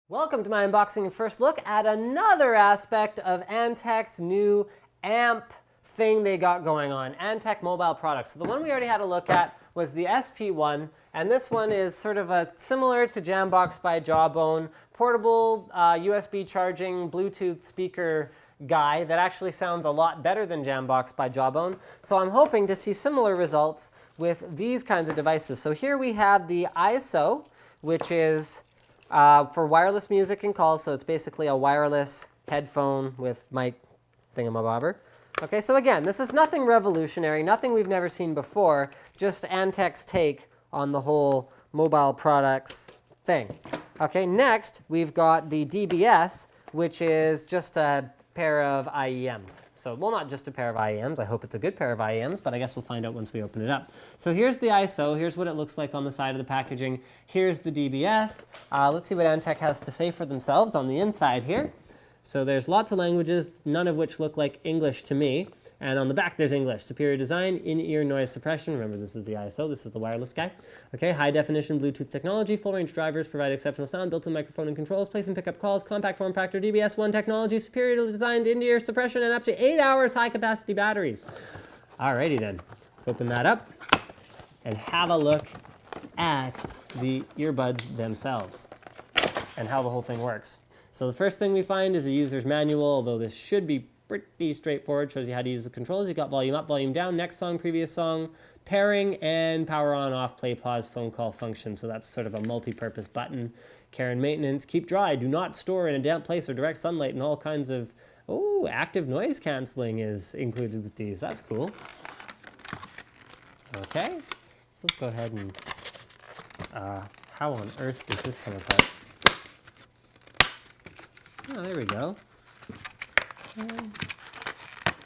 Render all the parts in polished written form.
Welcome to my unboxing and first look at another aspect of Antec's new amp thing they got going on, Antec mobile products. So the one we already had a look at was the SP1, and this one is sort of a similar to Jambox by Jawbone, portable USB charging Bluetooth speaker guy that actually sounds a lot better than Jambox by Jawbone. So I'm hoping to see similar results with these kinds of devices. So here we have the ISO, which is for wireless music and calls, so it's basically a wireless headphone with mic thingamabobber. Okay, so again, this is nothing revolutionary, nothing we've never seen before, just Antec's take on the whole mobile products thing. Okay, next we've got the DBS, which is just a pair of IEMs. So, well, not just a pair of IEMs. I hope it's a good pair of IEMs, but I guess we'll find out once we open it up. So here's the ISO. Here's what it looks like on the side of the packaging. Here's the DBS. Let's see what Antec has to say for themselves on the inside here. So there's lots of languages, none of which look like English to me. And on the back, there's English. Superior design, in-ear noise suppression. Remember, this is the ISO. This is the wireless guy. Okay, high-definition Bluetooth technology. Full-range drivers provide exceptional sound. Built-in microphone and controls. Place and pick-up calls. Compact form factor. DBS1 technology. Superior designed in-ear suppression and up to 8 hours high-capacity batteries. Alrighty then. Let's open that up and have a look at the earbuds themselves and how the whole thing works. So the first thing we find is a user's manual, although this should be pretty straightforward. Shows you how to use the controls. You've got volume up, volume down, next song, previous song, pairing, and power on, off, play, pause, phone call function. So that's sort of a multi-purpose button. Care and maintenance, keep dry, do not store in a damp place or direct sunlight, and all kinds of, active noise canceling is included with these. That's cool. Okay, so let's go ahead and, how on earth does this come apart? Oh, there we go.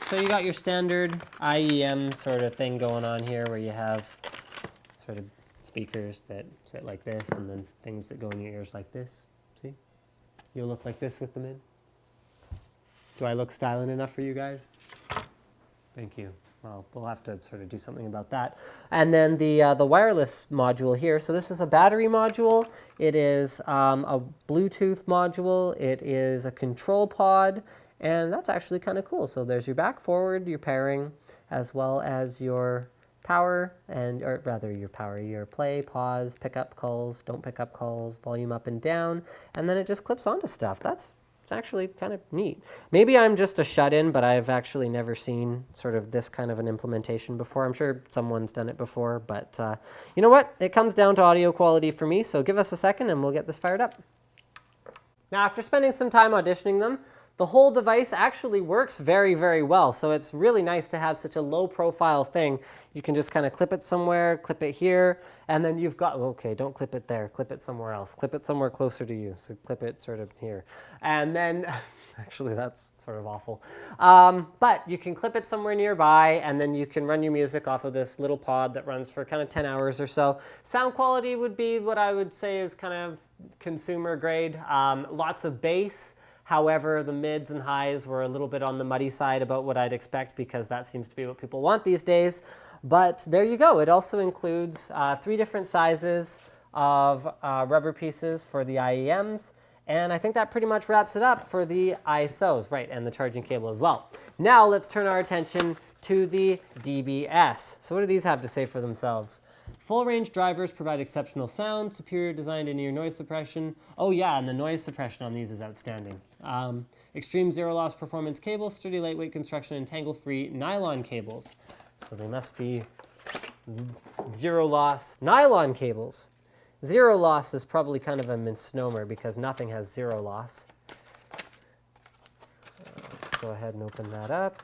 So you got your standard IEM sort of thing going on here where you have sort of speakers that sit like this and then things that go in your ears like this. See? You'll look like this with them in. Do I look styling enough for you guys? Thank you. Well, we'll have to sort of do something about that. And then the wireless module here. So this is a battery module. It is a Bluetooth module. It is a control pod. And that's actually kind of cool. So there's your back, forward, your pairing, as well as your power, or rather your play, pause, pick up calls, don't pick up calls, volume up and down, and then it just clips onto stuff. It's actually kind of neat. Maybe I'm just a shut-in, but I've actually never seen sort of this kind of an implementation before. I'm sure someone's done it before, but you know what? It comes down to audio quality for me, so give us a second and we'll get this fired up. Now, after spending some time auditioning them, the whole device actually works very, very well. So it's really nice to have such a low profile thing. You can just kind of clip it somewhere, clip it here, and then you've got, okay, don't clip it there, clip it somewhere else, clip it somewhere closer to you. So clip it sort of here. And then, actually that's sort of awful. But you can clip it somewhere nearby, and then you can run your music off of this little pod that runs for kind of 10 hours or so. Sound quality would be what I would say is kind of consumer grade. Lots of bass. However, the mids and highs were a little bit on the muddy side about what I'd expect because that seems to be what people want these days. But there you go. It also includes 3 different sizes of rubber pieces for the IEMs. And I think that pretty much wraps it up for the ISOs, right, and the charging cable as well. Now let's turn our attention to the DBS. So what do these have to say for themselves? Full-range drivers provide exceptional sound, superior designed in-ear noise suppression. Oh yeah, and the noise suppression on these is outstanding. Extreme zero-loss performance cables, sturdy lightweight construction, and tangle-free nylon cables. So they must be zero-loss nylon cables. Zero loss is probably kind of a misnomer because nothing has zero loss. Let's go ahead and open that up.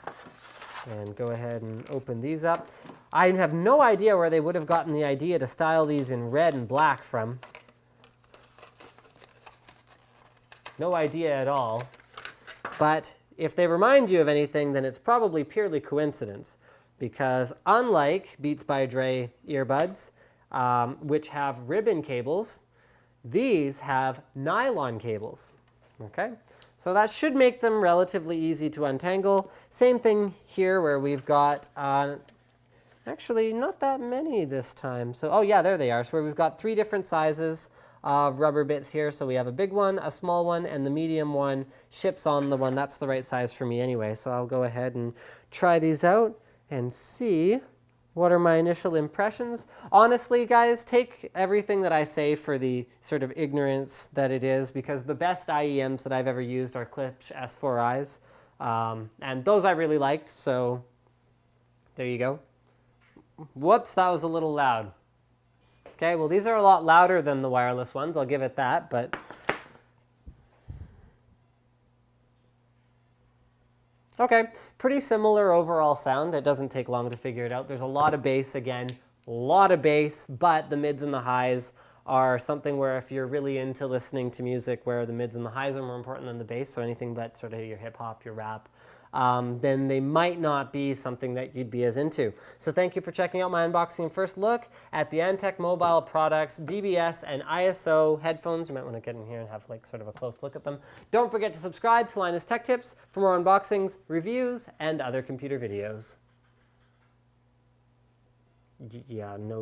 And go ahead and open these up. I have no idea where they would have gotten the idea to style these in red and black from. No idea at all. But if they remind you of anything, then it's probably purely coincidence. Because unlike Beats by Dre earbuds, which have ribbon cables, these have nylon cables. Okay? So that should make them relatively easy to untangle. Same thing here where we've got, actually not that many this time. So, oh yeah, there they are. So where we've got 3 different sizes of rubber bits here. So we have a big one, a small one, and the medium one ships on the one. That's the right size for me anyway. So I'll go ahead and try these out and see what are my initial impressions. Honestly, guys, take everything that I say for the sort of ignorance that it is, because the best IEMs that I've ever used are Klipsch S4Is. And those I really liked, so there you go. Whoops, that was a little loud. Okay, well, these are a lot louder than the wireless ones, I'll give it that, but okay, pretty similar overall sound. It doesn't take long to figure it out. There's a lot of bass again, a lot of bass, but the mids and the highs are something where if you're really into listening to music where the mids and the highs are more important than the bass, so anything but sort of your hip hop, your rap, then they might not be something that you'd be as into. So thank you for checking out my unboxing and first look at the Antec Mobile products, DBS and ISO headphones. You might want to get in here and have like sort of a close look at them. Don't forget to subscribe to Linus Tech Tips for more unboxings, reviews, and other computer videos. Yeah, no